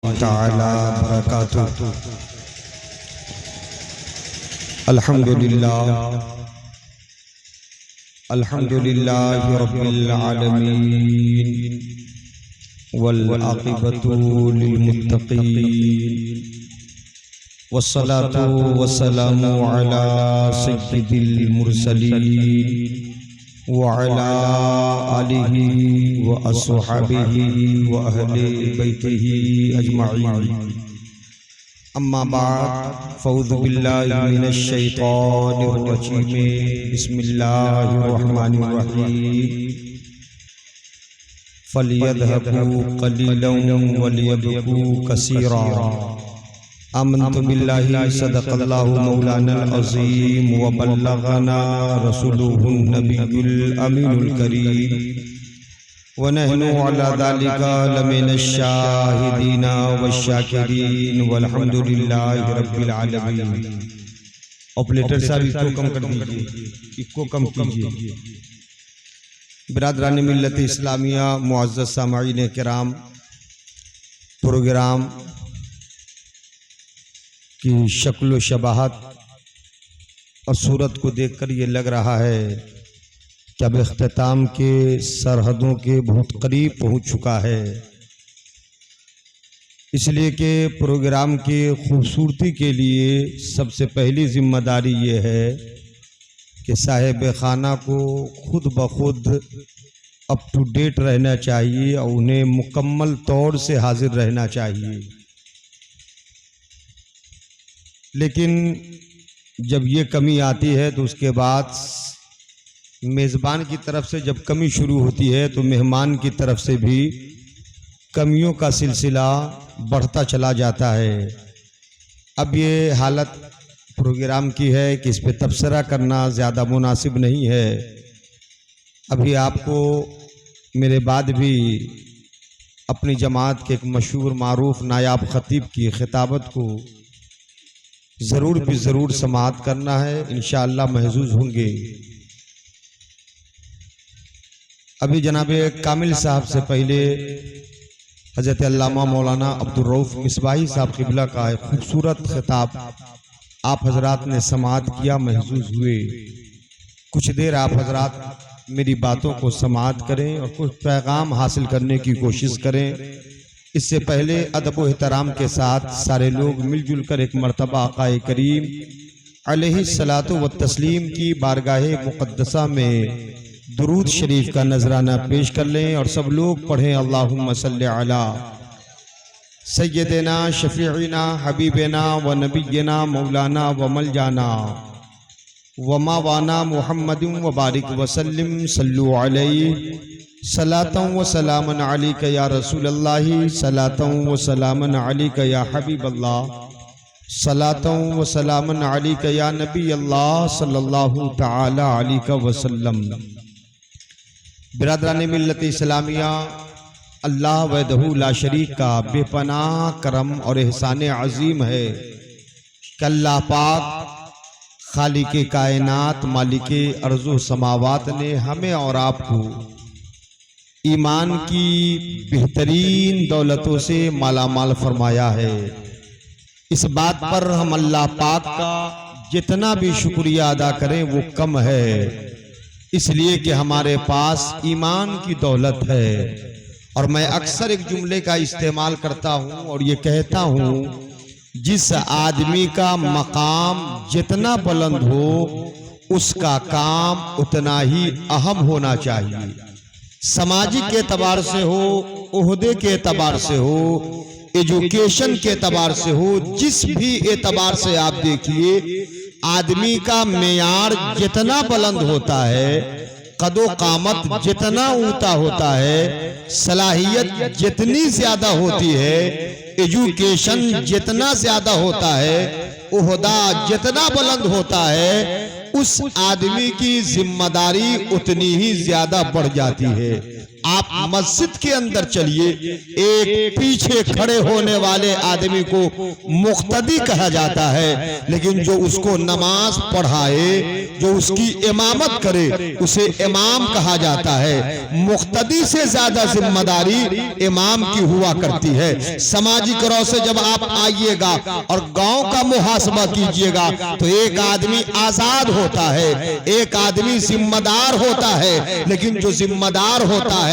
ताला बरकातुहू। अल्हम्दुलिल्लाह अल्हम्दुलिल्लाहि रब्बिल आलमीन वल आक़िबतु लिल मुत्तक़ीन वस्सलातु वस्सलामु अला सय्यिदिल मुरसलीन व अला आलिहि व अस्हाबिहि व अहले बैतिहि अजमाइन। अम्मा बाद फ़ऊज़ु बिल्लाहि मिनश शैतानिर रजीम। बिस्मिल्लाहिर रहमानिर रहीम। फ़लयज़हबू क़लीलन वलियबकू कसीरा। आमन्तु बिल्लाहि सदक़ल्लाहु मौलानल अज़ीम व बल्लगना रसूलुहुन नबियुल अमीनुल करीम व नहनु अला ज़ालिका लमिनश शाहिदीना वश्शाकिरीन वल्हम्दुलिल्लाहि रब्बिल आलमीन। ऑपरेटर साहब इसको कम कर दीजिए, इसको कम कीजिए। बिरादरान मिल्लत इस्लामिया, मुअज़्ज़ज़ सामईन किराम, प्रोग्राम की शक्ल व शबाहत और सूरत को देखकर ये लग रहा है कि अब इख्तिताम के सरहदों के बहुत करीब पहुंच चुका है। इसलिए कि प्रोग्राम की खूबसूरती के लिए सबसे पहली जिम्मेदारी ये है कि साहिब खाना को खुद ब खुद अप टू डेट रहना चाहिए और उन्हें मुकम्मल तौर से हाजिर रहना चाहिए। लेकिन जब ये कमी आती है तो उसके बाद मेज़बान की तरफ से जब कमी शुरू होती है तो मेहमान की तरफ से भी कमियों का सिलसिला बढ़ता चला जाता है। अब ये हालत प्रोग्राम की है कि इस पे तबसरा करना ज़्यादा मुनासिब नहीं है। अभी आपको मेरे बाद भी अपनी जमात के एक मशहूर मारूफ नायाब ख़तीब की खिताबत को ज़रूर भी ज़रूर समाअत करना है, इंशाअल्लाह महजूज होंगे। अभी जनाब कामिल साहब से पहले हज़रत अल्लामा मौलाना अब्दुर रऊफ़ मिसबाही साहब क़िबला का एक खूबसूरत खिताब आप हजरात ने समाअत किया, महजूज हुए। कुछ देर आप हजरात मेरी बातों को समाअत करें और कुछ पैगाम हासिल करने की कोशिश करें। इससे पहले अदब व एहतराम के साथ सारे लोग मिलजुल कर एक मरतबा आक़ाए करीम अलैहिस्सलातु व तस्लीम की बारगाहे मुक़द्दसा में दुरूद शरीफ का नजराना पेश कर लें और सब लोग पढ़ें अल्लाहुम्मा सल्लि अला सय्यदिना शफीइना हबीबिना व नबिय्यिना मौलाना व मलजाना व मावाना मुहम्मदिन व बारिक वसल्लिम सल्लु अलैहि सलातन व सलामन अलैका या रसूलल्लाह सलातन व सलामन अलैका या हबीबल्लाह सलातन व सलामन अलैका या नबी अल्लाह सल्लल्लाहु तआला अलैहि वसल्लम। बिरादरान मिल्लत इस्लामिया, अल्लाह वहदहू ला शरीक का बेपनाह करम और एहसान अजीम है कि अल्लाह पाक खालिके कायनात मालिके अर्ज़ो समावात ने हमें और आपको ईमान की बेहतरीन दौलतों से मालामाल फरमाया है। इस बात पर हम अल्लाह पाक का जितना भी शुक्रिया अदा करें वो कम है, इसलिए कि हमारे पास ईमान की दौलत है। और मैं अक्सर एक जुमले का इस्तेमाल करता हूँ और ये कहता हूँ, जिस आदमी का मकाम जितना बुलंद हो उसका काम उतना ही अहम होना चाहिए। सामाजिक के एतबार से हो, ओहदे के एतबार से हो, एजुकेशन के एतबार से हो, जिस भी एतबार से आप देखिए, आदमी का मेयार जितना बुलंद होता है, कदो कामत जितना ऊंचा होता है, सलाहियत जितनी ज्यादा होती है, एजुकेशन जितना ज्यादा होता है, ओहदा जितना बुलंद होता है, उस आदमी की जिम्मेदारी उतनी ही ज्यादा बढ़ जाती है। आप मस्जिद के अंदर चलिए, एक पीछे खड़े होने वाले आदमी को मुक्तदी कहा जाता है, लेकिन जो उसको नमाज पढ़ाए, जो उसकी इमामत करे, उसे इमाम कहा जाता है। मुक्तदी से ज्यादा जिम्मेदारी इमाम की हुआ करती है। सामाजिक रौ से जब आप आइएगा और गांव का मुहासबा कीजिएगा तो एक आदमी आजाद होता है, एक आदमी जिम्मेदार होता है, लेकिन जो जिम्मेदार होता है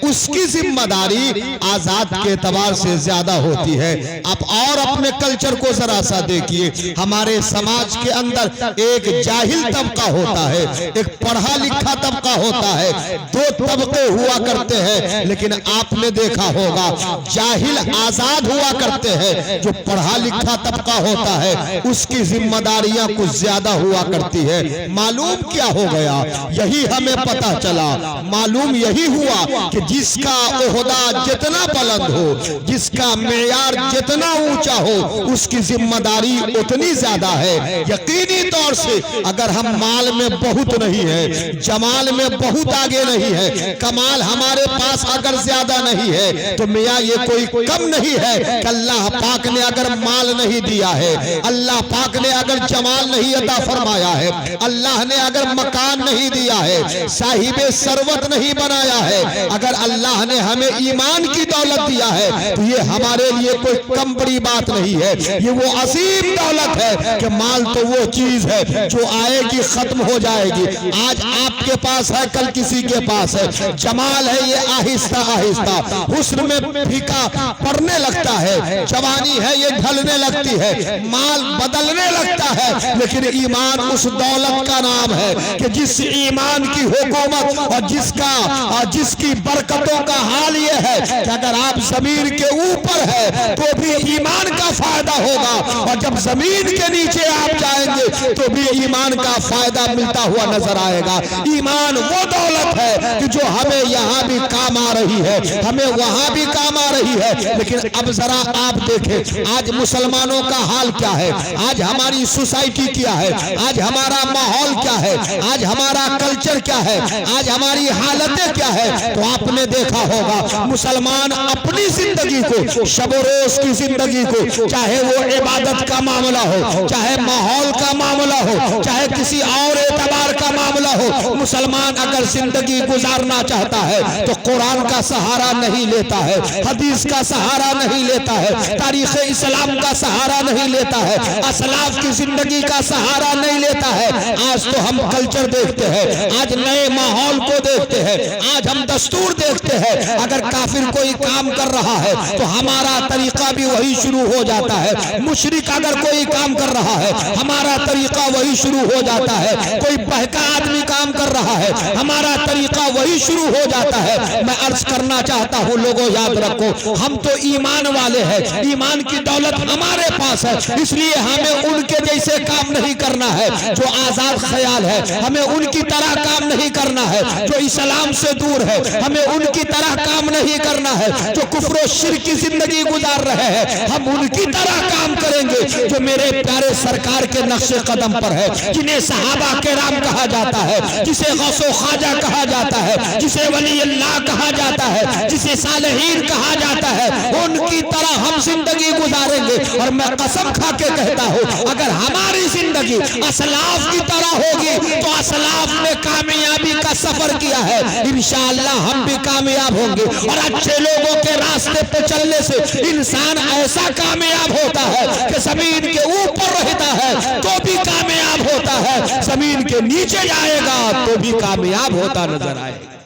उसकी जिम्मेदारी आजाद के एतबार से ज्यादा होती है। आप और अपने कल्चर को जरा सा देखिए, हमारे समाज के अंदर एक जाहिल तबका होता है, एक पढ़ा लिखा तबका होता है, दो तबके हुआ करते हैं। लेकिन आपने देखा होगा जाहिल आजाद हुआ करते हैं, जो पढ़ा लिखा तबका होता है उसकी जिम्मेदारियां कुछ ज्यादा हुआ करती है। मालूम क्या हो गया, यही हमें पता चला, मालूम यही हुआ कि जिसका ओहदा जितना बुलंद हो, जिसका मेयार जितना ऊंचा हो, उसकी जिम्मेदारी उतनी ज्यादा है। यकीनी तौर से अगर हम माल में बहुत नहीं है, जमाल में बहुत आगे नहीं है, कमाल हमारे पास अगर ज्यादा नहीं है, तो मियाँ ये कोई कम नहीं है कि अल्लाह पाक ने अगर माल नहीं दिया है, अल्लाह पाक ने अगर जमाल नहीं अता फरमाया है, अल्लाह ने अगर मकान नहीं दिया है, साहिबे सरवत नहीं बनाया है, अगर अल्लाह ने हमें ईमान की दौलत दिया है, तो ये हमारे लिए कोई कम बड़ी बात नहीं है। ये वो अजीम दौलत है कि माल तो वो चीज है जो आएगी खत्म हो जाएगी। आज आपके पास है, कल किसी के पास है। जमाल है ये आहिस्ता आहिस्ता, हुस्न में फीका पड़ने लगता है, जवानी है ये ढलने लगती है, माल बदलने लगता है। लेकिन ईमान उस दौलत का नाम है कि जिस ईमान की हुकूमत और जिसकी बरकतों का हाल ये है कि अगर आप जमीन के ऊपर है तो भी ईमान का फायदा होगा, और जब जमीन के नीचे आप जाएंगे तो भी ईमान का फायदा मिलता हुआ नजर आएगा। ईमान वो दौलत है कि जो हमें यहाँ भी काम आ रही है, हमें वहां भी काम आ रही है। लेकिन अब जरा आप देखें आज मुसलमानों का हाल क्या है, आज हमारी सोसाइटी क्या है, आज हमारा माहौल क्या है, आज हमारा कल्चर क्या है, आज हमारी हालतें क्या है। तो आपने देखा होगा मुसलमान अपनी जिंदगी को, शब रोज की जिंदगी को, चाहे वो इबादत का मामला हो, चाहे माहौल का मामला हो, चाहे किसी और एतबार का मामला हो, मुसलमान अगर जिंदगी गुजारना चाहता है तो कुरान का सहारा नहीं लेता है, हदीस का सहारा नहीं लेता है, तारीख इस्लाम का सहारा नहीं लेता है, असलाफ की जिंदगी का सहारा नहीं लेता है। आज तो हम कल्चर देखते हैं, आज नए माहौल को देखते हैं, आज हम दस्तूर देखते हैं। अगर काफिर कोई काम कर रहा है तो हमारा तरीका भी वही शुरू हो जाता है। मुशरिक अगर कोई काम कर रहा है हमारा तरीका वही शुरू हो जाता है। कोई बहका आदमी काम कर रहा है हमारा तरीका वही शुरू हो जाता है। मैं अर्ज करना चाहता हूँ लोगों, याद रखो हम तो ईमान वाले हैं, ईमान की दौलत हमारे पास है, इसलिए हमें उनके जैसे काम नहीं करना है जो आजाद ख्याल है, हमें उनकी तरह काम नहीं करना है जो इस्लाम से दूर है, हमें उनकी तरह काम नहीं करना है जो कुफ्र शिर्क की जिंदगी गुजार रहे हैं। हम उनकी तरह काम करेंगे जो मेरे प्यारे सरकार के नक्शे कदम पर है, जिन्हें सहाबा किराम कहा जाता है, जिसे गौसो ख्वाजा कहा जाता है, जिसे वली अल्लाह कहा जाता है, जिसे सालेहीन कहा जाता है, उनकी तरह हम जिंदगी गुजारेंगे। और मैं कसम खा के कहता हूँ अगर हमारी जिंदगी असलाफ की तरह होगी तो असलाफ ने कामयाबी का सफर किया है, इंशाअल्लाह हम भी कामयाब होंगे। और अच्छे लोगों के रास्ते पे चलने से इंसान ऐसा कामयाब होता है कि जमीन के ऊपर रहता है तो भी कामयाब होता है, जमीन के नीचे जाएगा तो भी कामयाब होता नजर आएगा।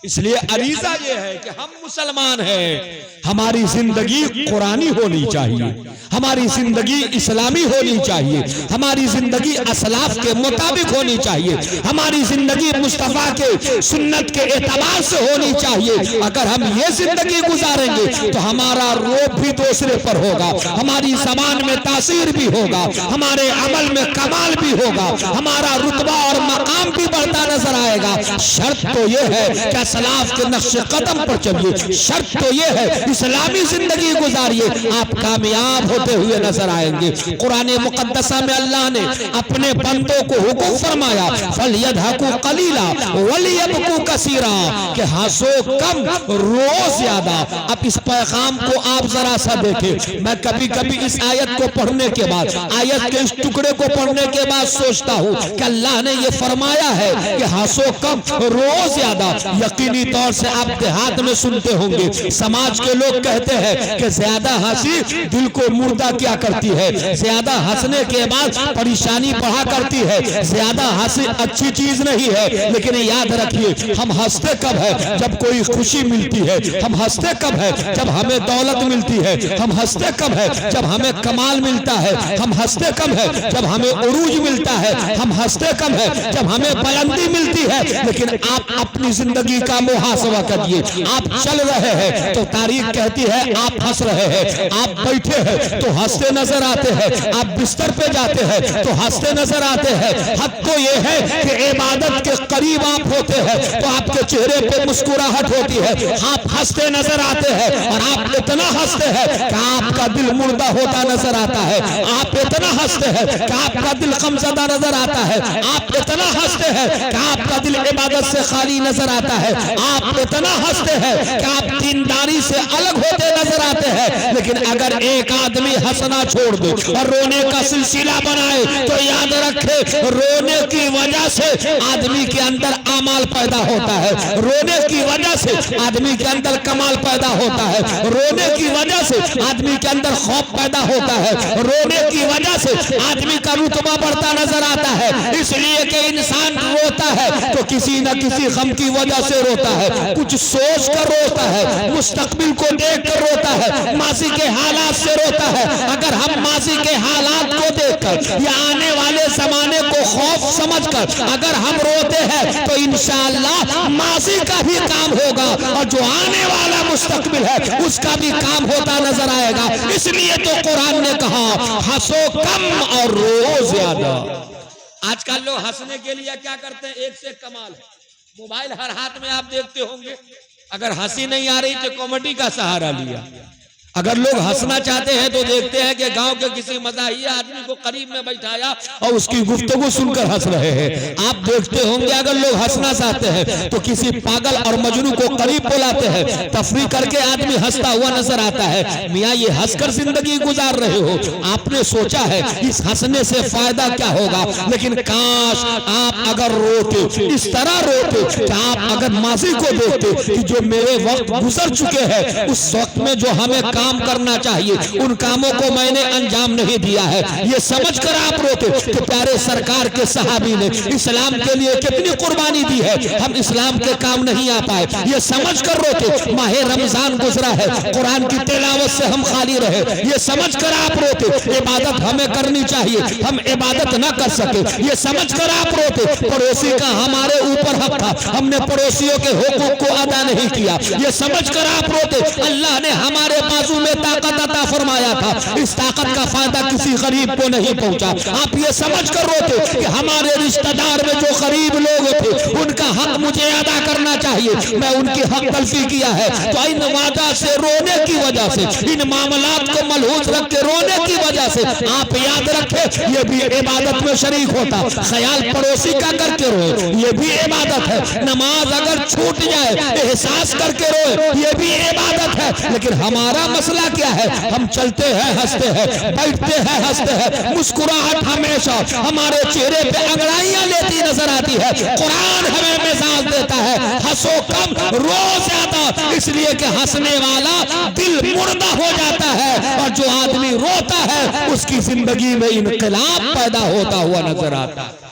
इसलिए अरीजा ये है कि हम मुसलमान हैं, हमारी जिंदगी कुरानी होनी चाहिए, हमारी जिंदगी इस्लामी होनी चाहिए, हमारी जिंदगी असलाफ के मुताबिक होनी चाहिए, हमारी जिंदगी मुस्तफा के सुन्नत के एतबार से होनी चाहिए। अगर हम ये जिंदगी गुजारेंगे तो हमारा रोब भी दूसरे पर होगा, हमारी ज़बान में तासीर भी होगा, हमारे अमल में कमाल भी होगा, हमारा रुतबा और मकाम भी बढ़ता नजर आएगा। शर्त तो ये है कि असलाफ के नक्शे कदम पर चलिए, शर्त तो ये है इस्लामी जिंदगी गुजारिए, आप कामयाब होते हंसते हुए नजर आएंगे। कुरान मुकद्दसा में अल्लाह ने अपने बंदों को हुक्म फरमाया फलयदहकू कलीला वलियबकू कसीरा, कि हंसो कम रो ज्यादा। अब इस पैगाम को आप जरा सा देखें। मैं कभी कभी इस आयत को पढ़ने के बाद, आयत के इस टुकड़े को पढ़ने के बाद सोचता हूँ कि अल्लाह ने ये फरमाया है कि हंसो कम रो ज्यादा। यकीनी तौर से आप देहात में सुनते होंगे, समाज के लोग कहते हैं कि ज्यादा हंसी दिल को मुर्दा क्या करती है, ज्यादा हंसने के बाद परेशानी बढ़ा करती है, ज्यादा हंसी अच्छी चीज नहीं है। लेकिन याद रखिए, हम हंसते कब है? जब कोई खुशी मिलती है। हम हंसते कब है? जब हमें दौलत मिलती है। हम हंसते कब है? जब हमें कमाल मिलता है। हम हंसते कब है? जब हमें उरूज मिलता है। हम हंसते कब है? जब हमें बुलंदी मिलती है। लेकिन आप अपनी जिंदगी का मुहासबा करिए। आप चल रहे हैं तो तारीख कहती है आप हंस रहे हैं, आप बैठे हैं तो हंसते नजर आते हैं, आप बिस्तर पे जाते हैं तो हंसते नजर आते हैं। हद तो ये है कि इबादत के करीब आप होते हैं तो आपके चेहरे पे मुस्कुराहट होती है, आप हंसते नजर आते हैं। और आप इतना हंसते हैं कि आपका दिल मुर्दा होता नजर आता है। आप इतना हंसते हैं कि आपका दिल गमज़दा नजर आता है। आप इतना हंसते हैं कि आपका दिल इबादत से खाली नजर आता है। आप इतना हंसते हैं कि आप दीनदारी से अलग होते नजर आते हैं। लेकिन अगर एक आदमी हंसना छोड़ दे और रोने का सिलसिला बनाए तो याद रखे, रोने की वजह से आदमी के अंदर अमाल पैदा होता है, रोने की वजह से आदमी के अंदर कमाल पैदा होता है, रोने की वजह से आदमी के अंदर खौफ पैदा होता है, रोने की वजह से आदमी का रुतबा बढ़ता नजर आता है। इसलिए कि इंसान रोता है तो किसी न किसी गम की वजह से रोता है, कुछ सोच कर रोता है, मुस्तकबिल को देख कर रोता है, माजी के हालात से रोता है। अगर हम माजी के हालात को देखकर या आने वाले जमाने को खौफ समझकर अगर हम रोते हैं तो इंशाअल्लाह माजी का भी काम होगा और जो आने वाला मुस्तकबिल है उसका भी काम होता नजर आएगा। इसलिए तो कुरान ने कहा हंसो कम और रो ज्यादा। आजकल लोग हंसने के लिए क्या करते हैं? एक से कमाल है, मोबाइल हर हाथ में आप देखते होंगे। अगर हंसी नहीं आ रही तो कॉमेडी का सहारा लिया। अगर लोग हंसना चाहते हैं तो देखते हैं कि गांव के किसी मज़ाहिया आदमी को करीब में बैठाया और उसकी गुफ्तगू सुनकर हंस रहे हैं। आप देखते होंगे अगर लोग हंसना चाहते हैं तो किसी पागल और मजनू को करीब बुलाते हैं, तफरीह करके आदमी हंसता हुआ नजर आता है। मियाँ ये हंसकर जिंदगी गुजार रहे हो, आपने सोचा है इस हंसने से फायदा क्या होगा? लेकिन काश आप अगर रोते, इस तरह रोते कि आप अगर माजी को देखते कि जो मेरे वक्त गुजर चुके हैं, उस वक्त में जो हमें काम करना चाहिए उन कामों को मैंने अंजाम नहीं दिया है, ये समझकर आप रोते कि प्यारे सरकार के सहाबी ने इस्लाम के लिए कितनी कुर्बानी दी है, हम इस्लाम के काम नहीं आ पाए, ये समझकर रोते। माहे रमजान गुजरा है, कुरान की तिलावत से हम खाली रहे, ये समझकर आप रोते। इबादत हमें करनी चाहिए, हम इबादत न कर सके, ये समझकर आप रोते। पड़ोसी का हमारे ऊपर हक था, हमने पड़ोसियों के हुकूक को अदा नहीं किया, ये समझकर आप रोते। अल्लाह ने हमारे बाजू में ताकत अता फरमाया था, इस ताकत का फायदा किसी गरीब को नहीं पहुंचा। आप ये समझ कर रोते कि हमारे रिश्तेदार में जो गरीब लोग थे उनका हक मुझे अदा करना चाहिए, मैं उनकी हक तलफी किया है। तो इन वादा से रोने की वजह से, इन मामलात को मलहूज रख के रोने की वजह से आप याद रखें ये भी इबादत में शरीक होता। ख्याल पड़ोसी का करके रोए ये भी इबादत है। नमाज अगर छूट जाए एहसास करके रोए ये भी इबादत है। लेकिन हमारा मसला क्या है? हम चलते हैं हंसते हैं, बैठते हैं हंसते हैं, मुस्कुराहट हमेशा हमारे चेहरे पे अंगड़ाइयां लेती नजर आती है। कुरान हमें मिजाज देता है हंसो कम रो ज्यादा, इसलिए कि हंसने वाला दिल मुर्दा हो जाता है और जो आदमी रोता है उसकी जिंदगी में इनकलाब पैदा होता हुआ नजर आता है।